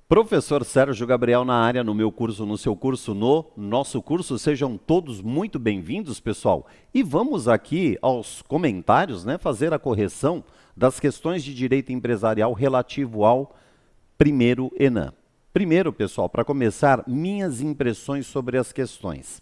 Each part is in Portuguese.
Professor Sérgio Gabriel na área, no meu curso, no seu curso, no nosso curso. Sejam todos muito bem-vindos, pessoal. E vamos aqui aos comentários, né, fazer a correção das questões de direito empresarial relativo ao primeiro ENAM. Primeiro, pessoal, para começar, minhas impressões sobre as questões.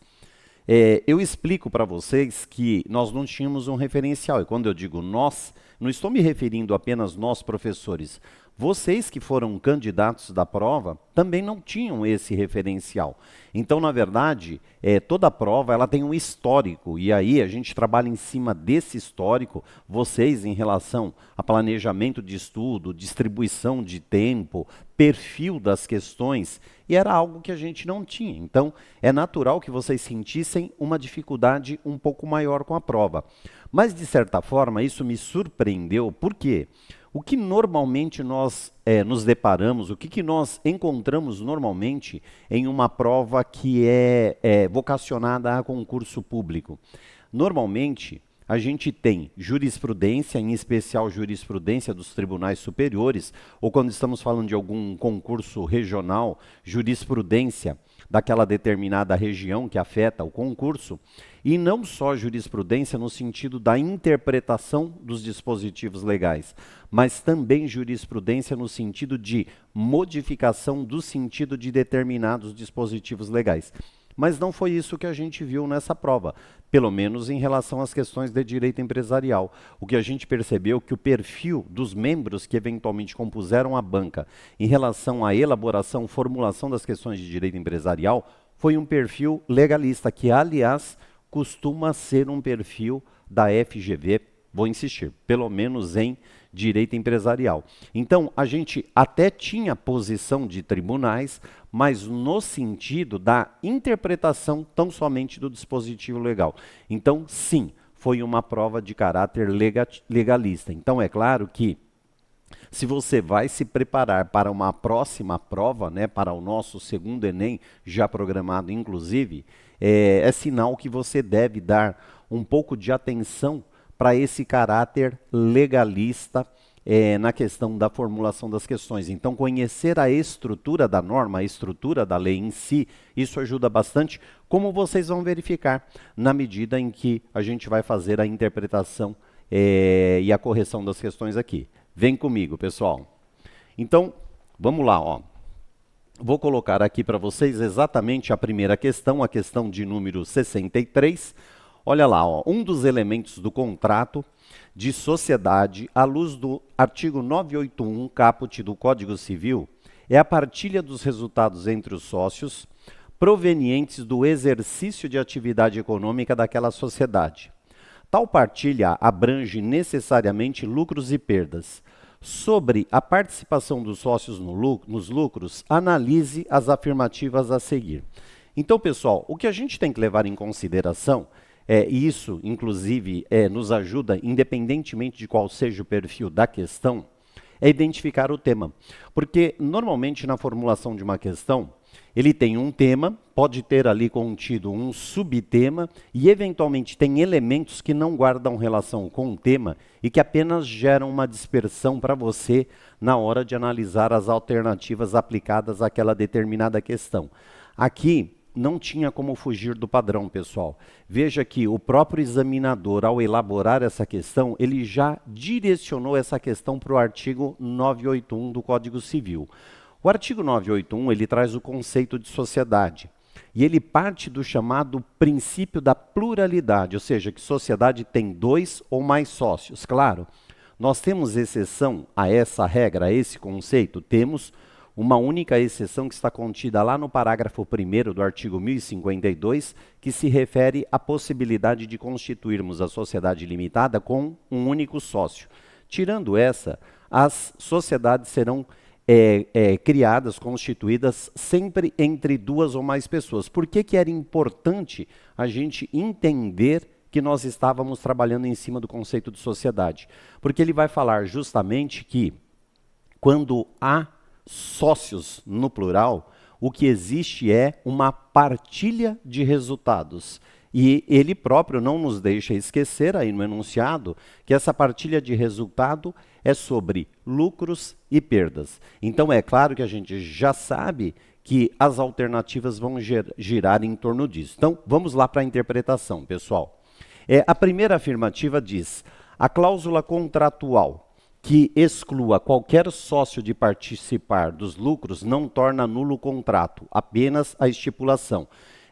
Eu explico para vocês que nós não tínhamos um referencial, e quando eu digo nós, não estou me referindo apenas nós, professores. Vocês que foram candidatos da prova também não tinham esse referencial. Então, na verdade, toda prova ela tem um histórico, e aí a gente trabalha em cima desse histórico, vocês em relação a planejamento de estudo, distribuição de tempo, perfil das questões, e era algo que a gente não tinha. Então, é natural que vocês sentissem uma dificuldade um pouco maior com a prova. Mas, de certa forma, isso me surpreendeu, por quê? O que normalmente nós nos deparamos, o que nós encontramos normalmente em uma prova que é vocacionada a concurso público? Normalmente, a gente tem jurisprudência, em especial jurisprudência dos tribunais superiores, ou quando estamos falando de algum concurso regional, jurisprudência daquela determinada região que afeta o concurso, e não só jurisprudência no sentido da interpretação dos dispositivos legais, mas também jurisprudência no sentido de modificação do sentido de determinados dispositivos legais. Mas não foi isso que a gente viu nessa prova, pelo menos em relação às questões de direito empresarial. O que a gente percebeu é que o perfil dos membros que eventualmente compuseram a banca em relação à elaboração, formulação das questões de direito empresarial, foi um perfil legalista, que, aliás, costuma ser um perfil da FGV, vou insistir, pelo menos em direito empresarial. Então, a gente até tinha posição de tribunais, mas no sentido da interpretação tão somente do dispositivo legal. Então, sim, foi uma prova de caráter legalista. Então, é claro que se você vai se preparar para uma próxima prova, né, para o nosso segundo Enem, já programado inclusive, é sinal que você deve dar um pouco de atenção para esse caráter legalista na questão da formulação das questões. Então, conhecer a estrutura da norma, a estrutura da lei em si, isso ajuda bastante, como vocês vão verificar na medida em que a gente vai fazer a interpretação e a correção das questões aqui. Vem comigo, pessoal. Então, vamos lá, ó. Vou colocar aqui para vocês exatamente a primeira questão, a questão de número 63. Olha lá, ó, um dos elementos do contrato de sociedade, à luz do artigo 981, caput do Código Civil, é a partilha dos resultados entre os sócios provenientes do exercício de atividade econômica daquela sociedade. Tal partilha abrange necessariamente lucros e perdas. Sobre a participação dos sócios nos lucros, analise as afirmativas a seguir. Então, pessoal, o que a gente tem que levar em consideração, e isso, inclusive, nos ajuda, independentemente de qual seja o perfil da questão, é identificar o tema. Porque, normalmente, na formulação de uma questão, ele tem um tema, pode ter ali contido um subtema e, eventualmente, tem elementos que não guardam relação com o tema e que apenas geram uma dispersão para você na hora de analisar as alternativas aplicadas àquela determinada questão. Aqui, não tinha como fugir do padrão, pessoal. Veja que o próprio examinador, ao elaborar essa questão, ele já direcionou essa questão para o artigo 981 do Código Civil. O artigo 981, ele traz o conceito de sociedade. E ele parte do chamado princípio da pluralidade, ou seja, que sociedade tem dois ou mais sócios. Claro, nós temos exceção a essa regra, a esse conceito, temos uma única exceção que está contida lá no parágrafo 1º do artigo 1052, que se refere à possibilidade de constituirmos a sociedade limitada com um único sócio. Tirando essa, as sociedades serão criadas, constituídas sempre entre duas ou mais pessoas. Por que era importante a gente entender que nós estávamos trabalhando em cima do conceito de sociedade? Porque ele vai falar justamente que quando há sócios no plural, o que existe é uma partilha de resultados. E ele próprio não nos deixa esquecer aí no enunciado que essa partilha de resultado é sobre lucros e perdas. Então é claro que a gente já sabe que as alternativas vão girar em torno disso. Então vamos lá para a interpretação, pessoal. A primeira afirmativa diz: a cláusula contratual que exclua qualquer sócio de participar dos lucros não torna nulo o contrato, apenas a estipulação.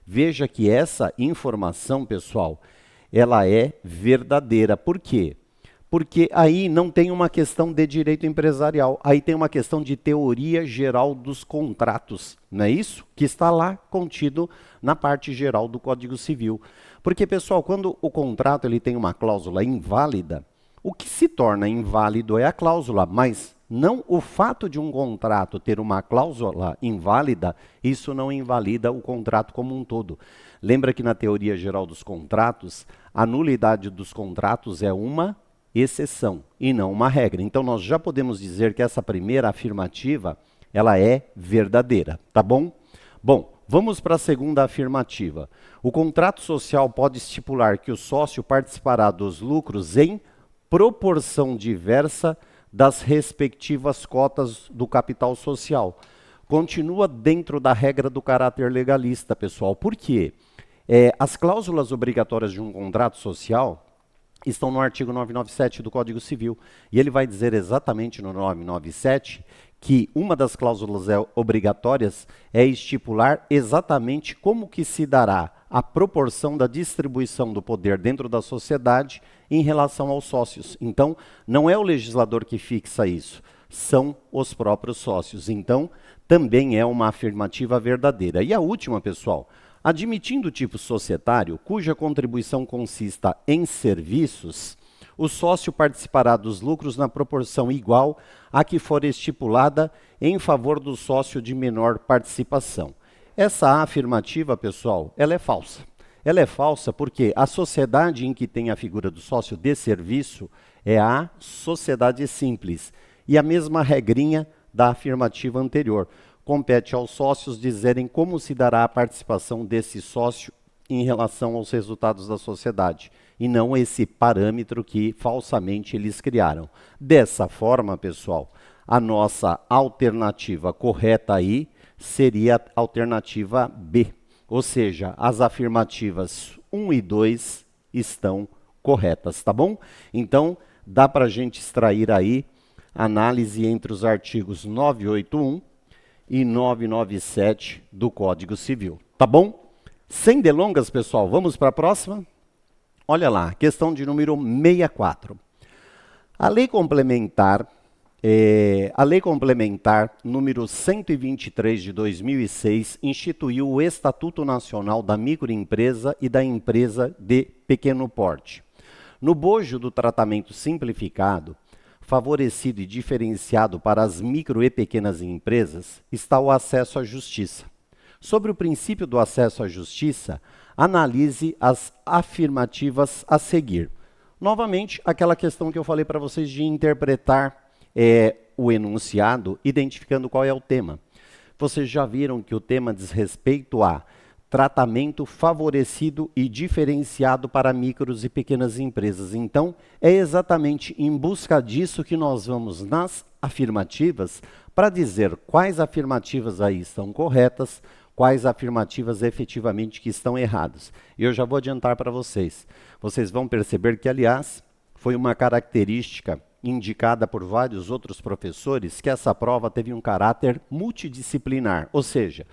Veja que essa informação, pessoal, ela é verdadeira. Por quê? Porque aí não tem uma questão de direito empresarial, aí tem uma questão de teoria geral dos contratos, não é isso? Que está lá contido na parte geral do Código Civil. Porque, pessoal, quando o contrato ele tem uma cláusula inválida, o que se torna inválido é a cláusula, mas não o fato de um contrato ter uma cláusula inválida, isso não invalida o contrato como um todo. Lembra que na teoria geral dos contratos, a nulidade dos contratos é uma exceção e não uma regra. Então nós já podemos dizer que essa primeira afirmativa, ela é verdadeira, tá bom? Bom, vamos para a segunda afirmativa. O contrato social pode estipular que o sócio participará dos lucros em proporção diversa das respectivas cotas do capital social. Continua dentro da regra do caráter legalista, pessoal. Por quê? As cláusulas obrigatórias de um contrato social estão no artigo 997 do Código Civil. E ele vai dizer exatamente no 997 que uma das cláusulas obrigatórias é estipular exatamente como que se dará a proporção da distribuição do poder dentro da sociedade em relação aos sócios. Então, não é o legislador que fixa isso, são os próprios sócios. Então, também é uma afirmativa verdadeira. E a última, pessoal, admitindo o tipo societário, cuja contribuição consista em serviços, o sócio participará dos lucros na proporção igual à que for estipulada em favor do sócio de menor participação. Essa afirmativa, pessoal, ela é falsa. Ela é falsa porque a sociedade em que tem a figura do sócio de serviço é a sociedade simples. E a mesma regrinha da afirmativa anterior. Compete aos sócios dizerem como se dará a participação desse sócio em relação aos resultados da sociedade, e não esse parâmetro que falsamente eles criaram. Dessa forma, pessoal, a nossa alternativa correta aí seria a alternativa B. Ou seja, as afirmativas 1 e 2 estão corretas, tá bom? Então, dá para a gente extrair aí análise entre os artigos 981 e 997 do Código Civil, tá bom? Sem delongas, pessoal, vamos para a próxima? Olha lá, questão de número 64. A lei complementar número 123 de 2006 instituiu o Estatuto Nacional da Microempresa e da Empresa de Pequeno Porte. No bojo do tratamento simplificado, favorecido e diferenciado para as micro e pequenas empresas, está o acesso à justiça. Sobre o princípio do acesso à justiça, analise as afirmativas a seguir. Novamente, aquela questão que eu falei para vocês de interpretar o enunciado, identificando qual é o tema. Vocês já viram que o tema diz respeito a tratamento favorecido e diferenciado para micros e pequenas empresas. Então, é exatamente em busca disso que nós vamos nas afirmativas para dizer quais afirmativas aí estão corretas, quais afirmativas efetivamente que estão erradas. E eu já vou adiantar para vocês. Vocês vão perceber que, aliás, foi uma característica indicada por vários outros professores que essa prova teve um caráter multidisciplinar, ou seja,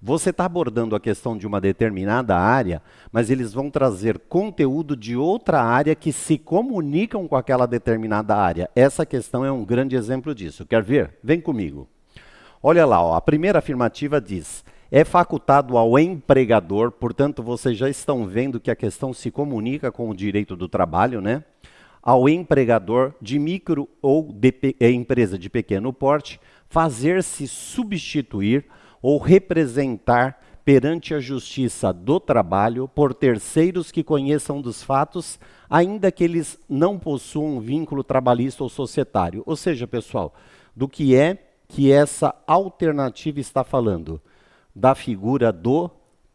você está abordando a questão de uma determinada área, mas eles vão trazer conteúdo de outra área que se comunicam com aquela determinada área. Essa questão é um grande exemplo disso. Quer ver? Vem comigo. Olha lá, ó, a primeira afirmativa diz: é facultado ao empregador, portanto, vocês já estão vendo que a questão se comunica com o direito do trabalho, né? Ao empregador de micro ou de empresa de pequeno porte, fazer-se substituir ou representar perante a justiça do trabalho por terceiros que conheçam dos fatos, ainda que eles não possuam vínculo trabalhista ou societário. Ou seja, pessoal, do que é que essa alternativa está falando? Da figura do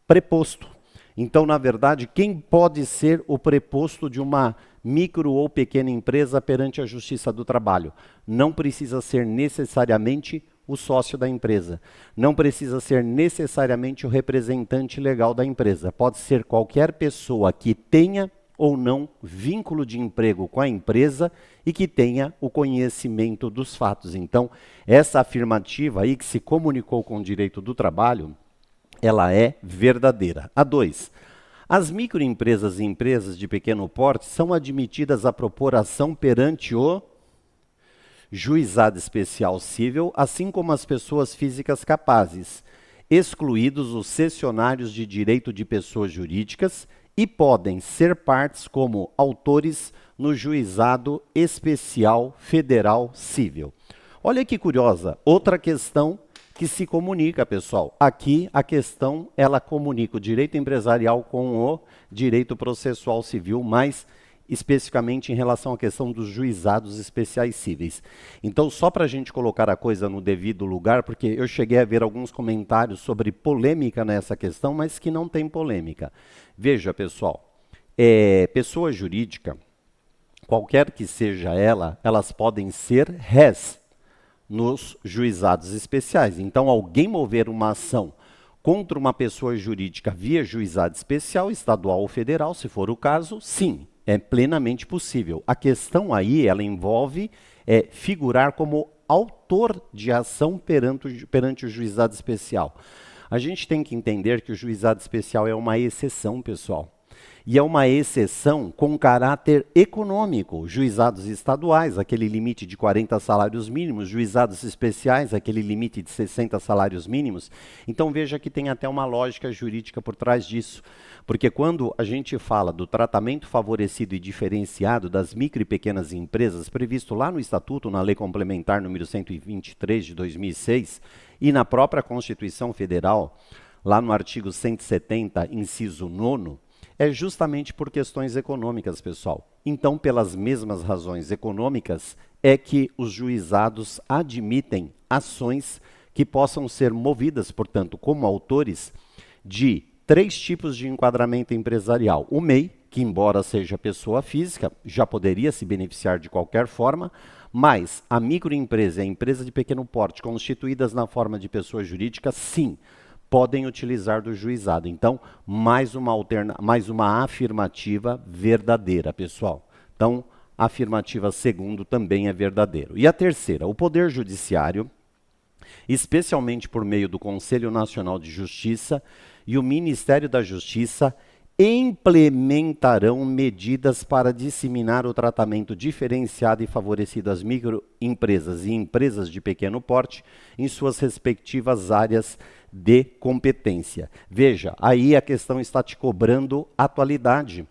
preposto. Então, na verdade, quem pode ser o preposto de uma micro ou pequena empresa perante a Justiça do Trabalho? Não precisa ser necessariamente o sócio da empresa. Não precisa ser necessariamente o representante legal da empresa. Pode ser qualquer pessoa que tenha ou não vínculo de emprego com a empresa e que tenha o conhecimento dos fatos. Então, essa afirmativa aí que se comunicou com o direito do trabalho, ela é verdadeira. A 2. As microempresas e empresas de pequeno porte são admitidas à propor-ação perante o juizado especial cível, assim como as pessoas físicas capazes, excluídos os cessionários de direito de pessoas jurídicas, e podem ser partes como autores no juizado especial federal cível. Olha que curiosa, outra questão que se comunica, pessoal. Aqui a questão, ela comunica o direito empresarial com o direito processual civil, mais especificamente em relação à questão dos juizados especiais cíveis. Então, só para a gente colocar a coisa no devido lugar, porque eu cheguei a ver alguns comentários sobre polêmica nessa questão, mas que não tem polêmica. Veja, pessoal, pessoa jurídica, qualquer que seja ela, elas podem ser réis nos juizados especiais. Então, alguém mover uma ação contra uma pessoa jurídica via juizado especial, estadual ou federal, se for o caso, sim, é plenamente possível. A questão aí, ela envolve figurar como autor de ação perante o juizado especial. A gente tem que entender que o juizado especial é uma exceção, pessoal. E é uma exceção com caráter econômico. Juizados estaduais, aquele limite de 40 salários mínimos, juizados especiais, aquele limite de 60 salários mínimos. Então veja que tem até uma lógica jurídica por trás disso. Porque quando a gente fala do tratamento favorecido e diferenciado das micro e pequenas empresas, previsto lá no Estatuto, na Lei Complementar número 123 de 2006, e na própria Constituição Federal, lá no artigo 170, inciso 9º, é justamente por questões econômicas, pessoal. Então, pelas mesmas razões econômicas, é que os juizados admitem ações que possam ser movidas, portanto, como autores de 3 tipos de enquadramento empresarial. O MEI, que embora seja pessoa física, já poderia se beneficiar de qualquer forma, mas a microempresa e a empresa de pequeno porte, constituídas na forma de pessoa jurídica, sim, podem utilizar do juizado. Então, mais uma afirmativa verdadeira, pessoal. Então, a afirmativa segundo também é verdadeiro. E a terceira, o Poder Judiciário, especialmente por meio do Conselho Nacional de Justiça e o Ministério da Justiça, implementarão medidas para disseminar o tratamento diferenciado e favorecido às microempresas e empresas de pequeno porte em suas respectivas áreas de competência. Veja, aí a questão está te cobrando atualidade,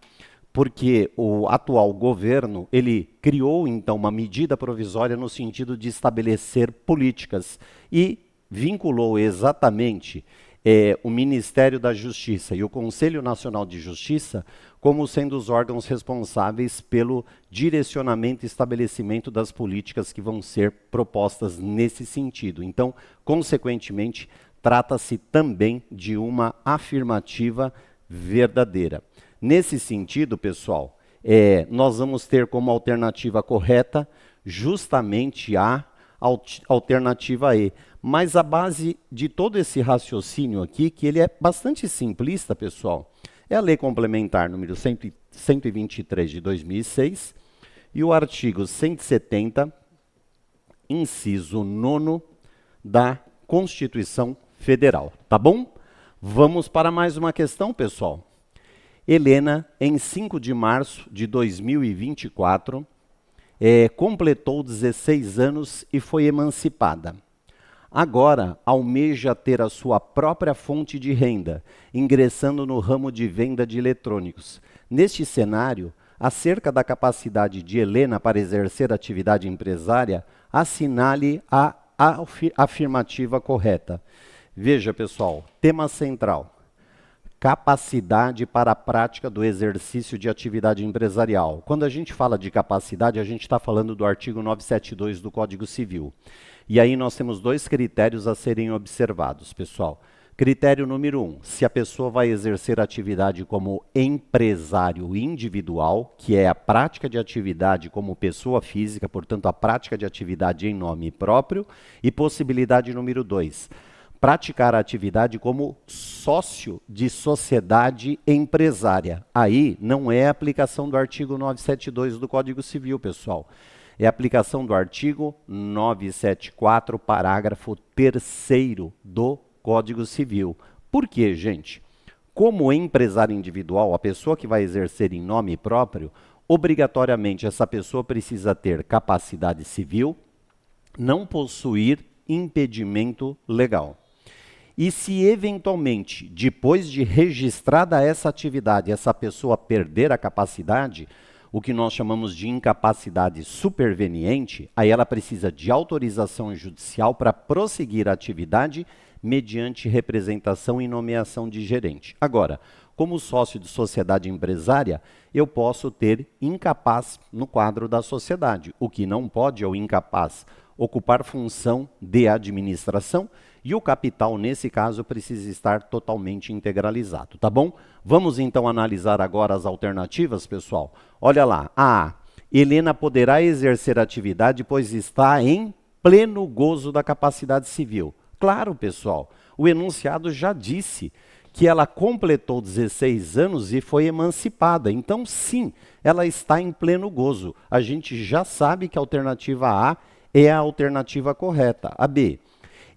porque o atual governo, ele criou então uma medida provisória no sentido de estabelecer políticas e vinculou exatamente o Ministério da Justiça e o Conselho Nacional de Justiça como sendo os órgãos responsáveis pelo direcionamento e estabelecimento das políticas que vão ser propostas nesse sentido. Então, consequentemente, trata-se também de uma afirmativa verdadeira. Nesse sentido, pessoal, nós vamos ter como alternativa correta justamente a alternativa E. Mas a base de todo esse raciocínio aqui, que ele é bastante simplista, pessoal, é a Lei Complementar número 123 de 2006 e o artigo 170, inciso 9º da Constituição Federal. Tá bom? Vamos para mais uma questão, pessoal. Helena, em 5 de março de 2024, completou 16 anos e foi emancipada. Agora, almeja ter a sua própria fonte de renda, ingressando no ramo de venda de eletrônicos. Neste cenário, acerca da capacidade de Helena para exercer atividade empresária, assinale a afirmativa correta. Veja, pessoal, tema central. Capacidade para a prática do exercício de atividade empresarial. Quando a gente fala de capacidade, a gente está falando do artigo 972 do Código Civil. E aí nós temos 2 critérios a serem observados, pessoal. Critério número 1, se a pessoa vai exercer atividade como empresário individual, que é a prática de atividade como pessoa física, portanto, a prática de atividade em nome próprio. E possibilidade número 2, praticar a atividade como sócio de sociedade empresária. Aí não é aplicação do artigo 972 do Código Civil, pessoal. É aplicação do artigo 974, parágrafo 3º do Código Civil. Por quê, gente? Como empresário individual, a pessoa que vai exercer em nome próprio, obrigatoriamente essa pessoa precisa ter capacidade civil, não possuir impedimento legal. E se eventualmente, depois de registrada essa atividade, essa pessoa perder a capacidade, o que nós chamamos de incapacidade superveniente, aí ela precisa de autorização judicial para prosseguir a atividade mediante representação e nomeação de gerente. Agora, como sócio de sociedade empresária, eu posso ter incapaz no quadro da sociedade. O que não pode é o incapaz ocupar função de administração e o capital, nesse caso, precisa estar totalmente integralizado, tá bom? Vamos então analisar agora as alternativas, pessoal. Olha lá, A. Helena poderá exercer atividade pois está em pleno gozo da capacidade civil. Claro, pessoal, o enunciado já disse que ela completou 16 anos e foi emancipada. Então, sim, ela está em pleno gozo. A gente já sabe que a alternativa A é a alternativa correta. A B.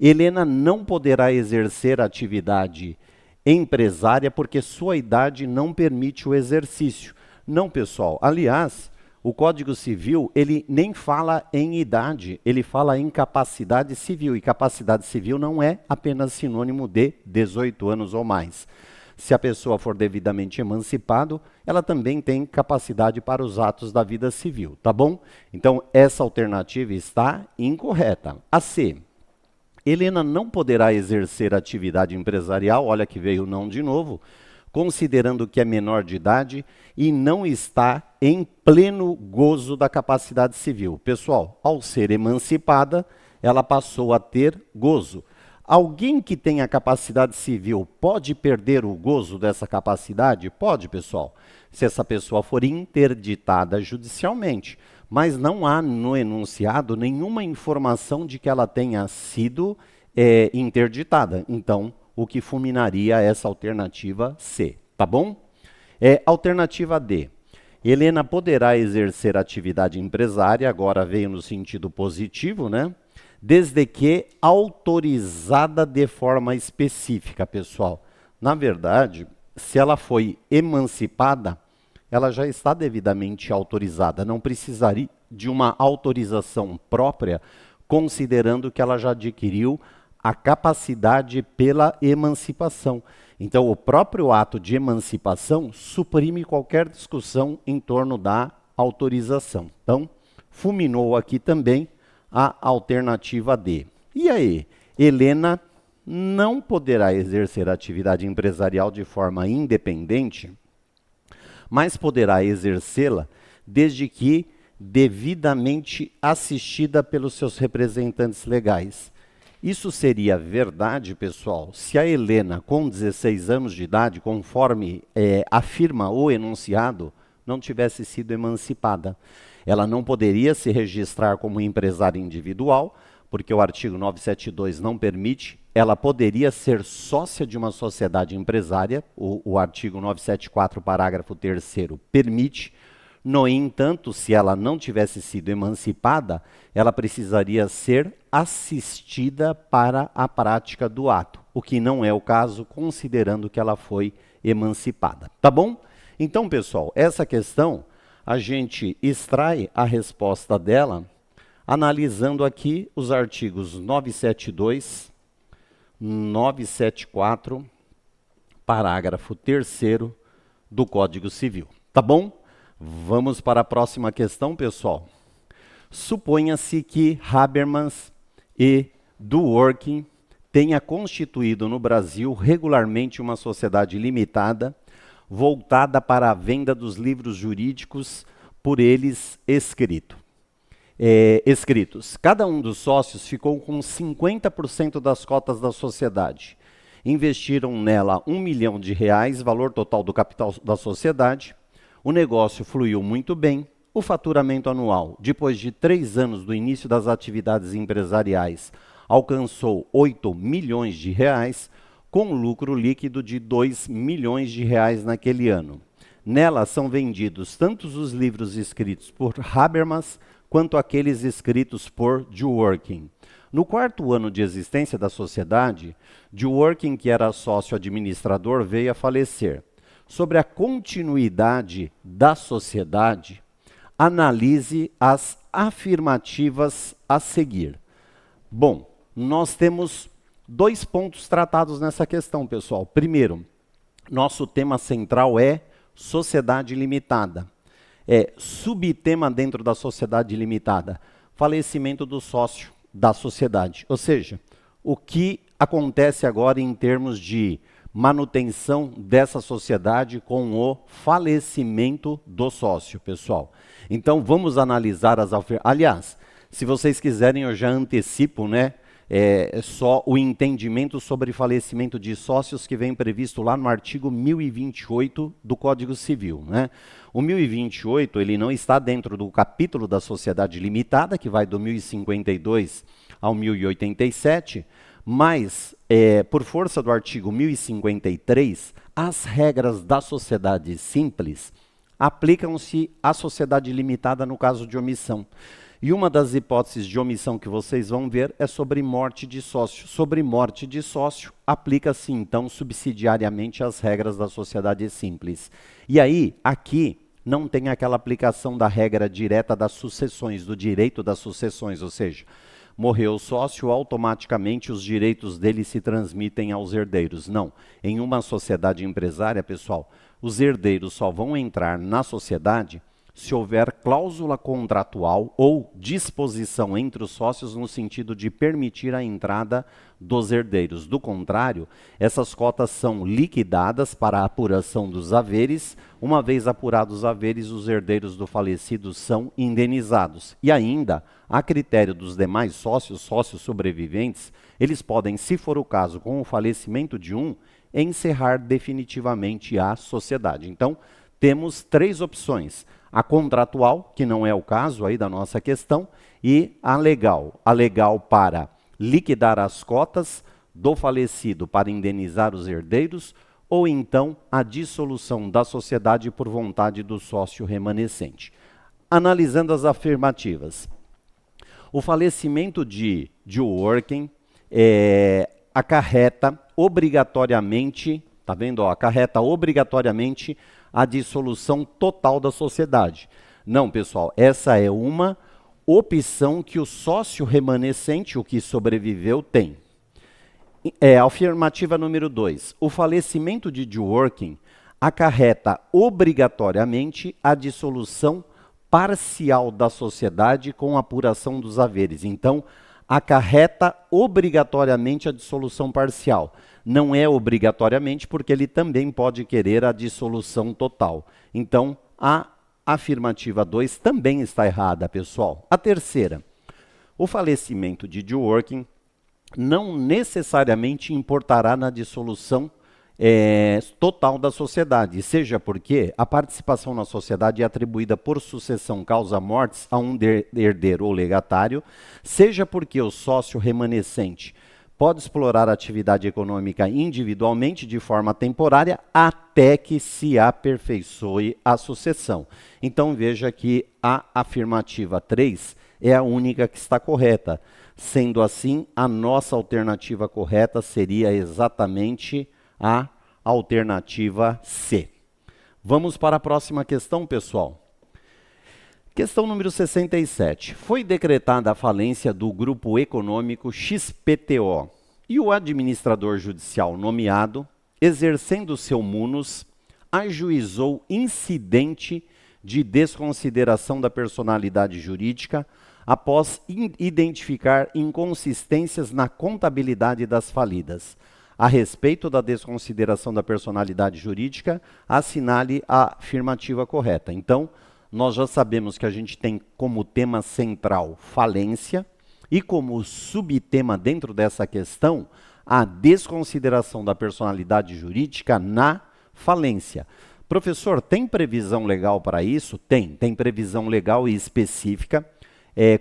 Helena não poderá exercer atividade empresária porque sua idade não permite o exercício. Não, pessoal. Aliás, o Código Civil, ele nem fala em idade, ele fala em capacidade civil. E capacidade civil não é apenas sinônimo de 18 anos ou mais. Se a pessoa for devidamente emancipado, ela também tem capacidade para os atos da vida civil, tá bom? Então, essa alternativa está incorreta. A C. Helena não poderá exercer atividade empresarial, olha que veio o não de novo, considerando que é menor de idade e não está em pleno gozo da capacidade civil. Pessoal, ao ser emancipada, ela passou a ter gozo. Alguém que tenha capacidade civil pode perder o gozo dessa capacidade? Pode, pessoal, se essa pessoa for interditada judicialmente. Mas não há no enunciado nenhuma informação de que ela tenha sido interditada. Então, o que fulminaria essa alternativa C, tá bom? Alternativa D. Helena poderá exercer atividade empresária, agora veio no sentido positivo, né? Desde que autorizada de forma específica, pessoal. Na verdade, se ela foi emancipada, ela já está devidamente autorizada, não precisaria de uma autorização própria, considerando que ela já adquiriu a capacidade pela emancipação. Então, o próprio ato de emancipação suprime qualquer discussão em torno da autorização. Então, fulminou aqui também a alternativa D. E aí, Helena não poderá exercer atividade empresarial de forma independente, mas poderá exercê-la desde que devidamente assistida pelos seus representantes legais. Isso seria verdade, pessoal, se a Helena, com 16 anos de idade, conforme afirma o enunciado, não tivesse sido emancipada. Ela não poderia se registrar como empresária individual, porque o artigo 972 não permite. Ela poderia ser sócia de uma sociedade empresária, o artigo 974, parágrafo 3º, permite. No entanto, se ela não tivesse sido emancipada, ela precisaria ser assistida para a prática do ato, o que não é o caso, considerando que ela foi emancipada. Tá bom? Então, pessoal, essa questão, a gente extrai a resposta dela analisando aqui os artigos 972, 974, parágrafo 3º do Código Civil. Tá bom? Vamos para a próxima questão, pessoal. Suponha-se que Habermas e Dworkin tenha constituído no Brasil regularmente uma sociedade limitada voltada para a venda dos livros jurídicos por eles escritos. Cada um dos sócios ficou com 50% das cotas da sociedade. investiram nela R$ 1 milhão, valor total do capital da sociedade. O negócio fluiu muito bem. O faturamento anual, depois de 3 anos do início das atividades empresariais, alcançou R$ 8 milhões, com lucro líquido de R$ 2 milhões naquele ano. Nela são vendidos tanto os livros escritos por Habermas, quanto aqueles escritos por Dworkin. No 4º ano de existência da sociedade, Dworkin, que era sócio administrador, veio a falecer. Sobre a continuidade da sociedade, analise as afirmativas a seguir. Bom, nós temos 2 pontos tratados nessa questão, pessoal. Primeiro, nosso tema central é sociedade limitada. Subtema dentro da sociedade limitada, falecimento do sócio da sociedade. Ou seja, o que acontece agora em termos de manutenção dessa sociedade com o falecimento do sócio, pessoal. Então, vamos analisar as afirmações. Aliás, se vocês quiserem, eu já antecipo, né? Só o entendimento sobre falecimento de sócios que vem previsto lá no artigo 1028 do Código Civil, né? O 1028, ele não está dentro do capítulo da sociedade limitada, que vai do 1052 ao 1087, mas, por força do artigo 1053, as regras da sociedade simples aplicam-se à sociedade limitada no caso de omissão. E uma das hipóteses de omissão que vocês vão ver é sobre morte de sócio. Sobre morte de sócio, aplica-se então subsidiariamente as regras da sociedade simples. E aí, aqui, não tem aquela aplicação da regra direta das sucessões, do direito das sucessões, ou seja, morreu o sócio, automaticamente os direitos dele se transmitem aos herdeiros. Não. Em uma sociedade empresária, pessoal, os herdeiros só vão entrar na sociedade se houver cláusula contratual ou disposição entre os sócios no sentido de permitir a entrada dos herdeiros. Do contrário, essas cotas são liquidadas para a apuração dos haveres. Uma vez apurados os haveres, os herdeiros do falecido são indenizados. E ainda, a critério dos demais sócios, sócios sobreviventes, eles podem, se for o caso, com o falecimento de um, encerrar definitivamente a sociedade. Então, temos 3 opções. A contratual, que não é o caso aí da nossa questão, e a legal. A legal para liquidar as cotas do falecido para indenizar os herdeiros, ou então a dissolução da sociedade por vontade do sócio remanescente. Analisando as afirmativas. O falecimento de Dworkin acarreta obrigatoriamente, tá vendo? Ó, acarreta obrigatoriamente a dissolução total da sociedade. Não, pessoal, essa é uma opção que o sócio remanescente, o que sobreviveu, tem. Afirmativa número 2. O falecimento de Dworkin acarreta obrigatoriamente a dissolução parcial da sociedade com apuração dos haveres. Então, acarreta obrigatoriamente a dissolução parcial. Não é obrigatoriamente, porque ele também pode querer a dissolução total. Então, a afirmativa 2 também está errada, pessoal. A terceira, o falecimento de Dworkin não necessariamente importará na dissolução total da sociedade, seja porque a participação na sociedade é atribuída por sucessão causa-mortes a um herdeiro ou legatário, seja porque o sócio remanescente pode explorar a atividade econômica individualmente de forma temporária até que se aperfeiçoe a sucessão. Então veja que a afirmativa 3 é a única que está correta. Sendo assim, a nossa alternativa correta seria exatamente a alternativa C. Vamos para a próxima questão, pessoal. Questão número 67. Foi decretada a falência do grupo econômico XPTO e o administrador judicial nomeado, exercendo seu munus, ajuizou incidente de desconsideração da personalidade jurídica após identificar inconsistências na contabilidade das falidas. A respeito da desconsideração da personalidade jurídica, assinale a afirmativa correta. Então, nós já sabemos que a gente tem como tema central falência e como subtema dentro dessa questão a desconsideração da personalidade jurídica na falência. Professor, tem previsão legal para isso? Tem previsão legal e específica,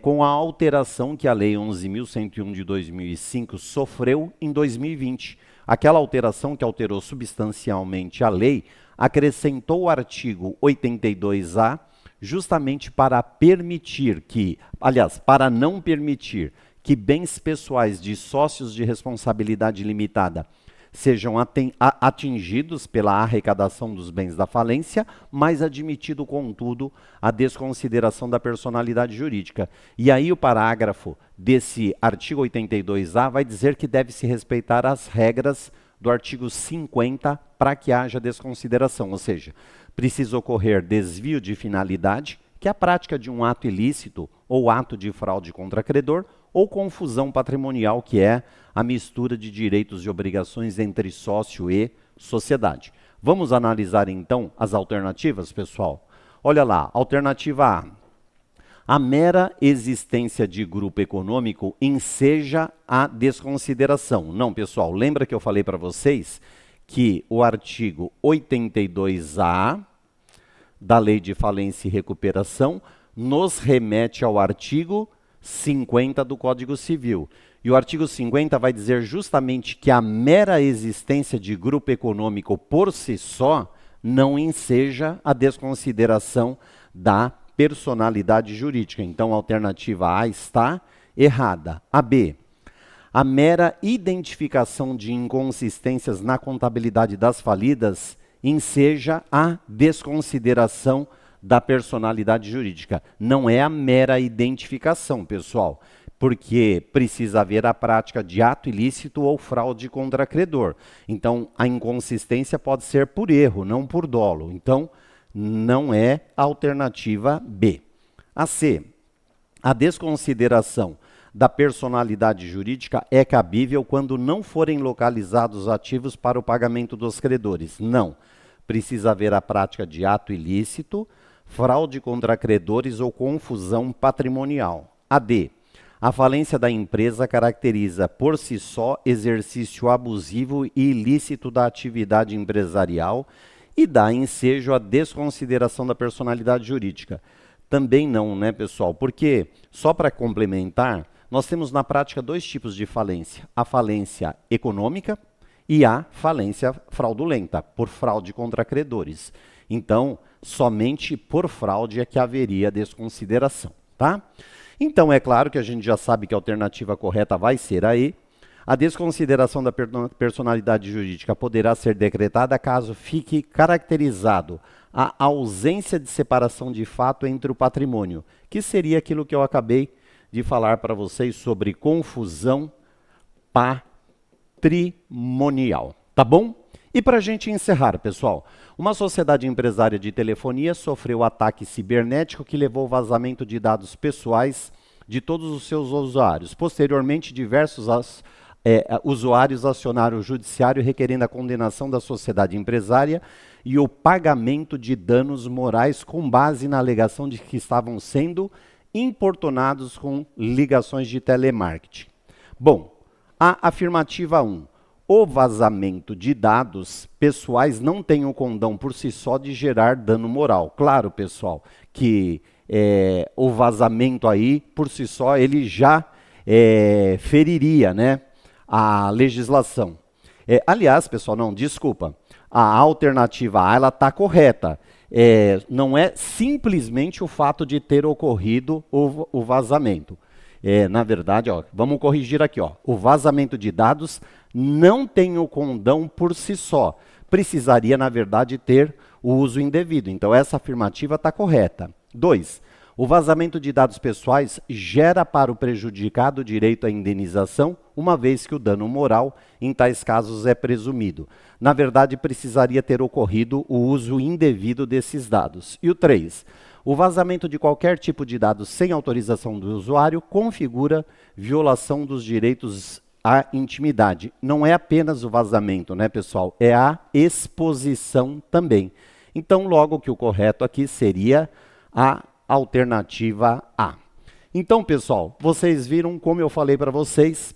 com a alteração que a Lei 11.101 de 2005 sofreu em 2020. Aquela alteração que alterou substancialmente a lei, acrescentou o artigo 82A, justamente para permitir que, aliás, para não permitir que bens pessoais de sócios de responsabilidade limitada sejam atingidos pela arrecadação dos bens da falência, mas admitido, contudo, a desconsideração da personalidade jurídica. E aí o parágrafo desse artigo 82A vai dizer que deve se respeitar as regras do artigo 50 para que haja desconsideração, ou seja, precisa ocorrer desvio de finalidade, que é a prática de um ato ilícito ou ato de fraude contra credor, ou confusão patrimonial, que é a mistura de direitos e obrigações entre sócio e sociedade. Vamos analisar então as alternativas, pessoal? Olha lá, alternativa A. A mera existência de grupo econômico enseja a desconsideração. Não, pessoal, lembra que eu falei para vocês que o artigo 82A da Lei de Falência e Recuperação nos remete ao artigo 50 do Código Civil. E o artigo 50 vai dizer justamente que a mera existência de grupo econômico por si só não enseja a desconsideração da personalidade jurídica. Então, a alternativa A está errada. A B. A mera identificação de inconsistências na contabilidade das falidas enseja a desconsideração da personalidade jurídica. Não é a mera identificação, pessoal, porque precisa haver a prática de ato ilícito ou fraude contra credor. Então, a inconsistência pode ser por erro, não por dolo. Então, não é a alternativa B. A C. A desconsideração da personalidade jurídica é cabível quando não forem localizados ativos para o pagamento dos credores. Não. Precisa haver a prática de ato ilícito, fraude contra credores ou confusão patrimonial. A D. A falência da empresa caracteriza por si só exercício abusivo e ilícito da atividade empresarial e dá ensejo à desconsideração da personalidade jurídica. Também não, né, pessoal? Porque, só para complementar, nós temos na prática dois tipos de falência. A falência econômica e a falência fraudulenta, por fraude contra credores. Então, somente por fraude é que haveria desconsideração, tá? Então, é claro que a gente já sabe que a alternativa correta vai ser a E. A desconsideração da personalidade jurídica poderá ser decretada caso fique caracterizado a ausência de separação de fato entre o patrimônio, que seria aquilo que eu acabei de falar para vocês sobre confusão patrimonial, tá bom? E para a gente encerrar, pessoal, uma sociedade empresária de telefonia sofreu ataque cibernético que levou ao vazamento de dados pessoais de todos os seus usuários. Posteriormente, diversos usuários acionaram o judiciário requerendo a condenação da sociedade empresária e o pagamento de danos morais com base na alegação de que estavam sendo importunados com ligações de telemarketing. Bom, a afirmativa 1. O vazamento de dados pessoais não tem o condão por si só de gerar dano moral. Claro, pessoal, que o vazamento aí, por si só, ele já feriria, né, a legislação. Aliás, pessoal, não, desculpa, a alternativa A, ela está correta. Não é simplesmente o fato de ter ocorrido o vazamento. Na verdade, ó, vamos corrigir aqui, ó, o vazamento de dados não tem o condão por si só. Precisaria, na verdade, ter o uso indevido. Então, essa afirmativa está correta. 2. O vazamento de dados pessoais gera para o prejudicado direito à indenização, uma vez que o dano moral, em tais casos, é presumido. Na verdade, precisaria ter ocorrido o uso indevido desses dados. E o 3. O vazamento de qualquer tipo de dados sem autorização do usuário configura violação dos direitos à intimidade. Não é apenas o vazamento, né, pessoal? É a exposição também. Então, logo que o correto aqui seria a alternativa A. Então, pessoal, vocês viram, como eu falei para vocês,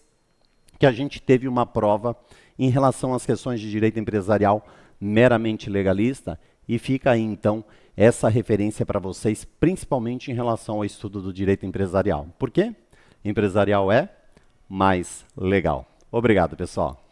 que a gente teve uma prova em relação às questões de direito empresarial meramente legalista, e fica aí então essa referência para vocês, principalmente em relação ao estudo do direito empresarial. Por quê? Empresarial é mais legal. Obrigado, pessoal.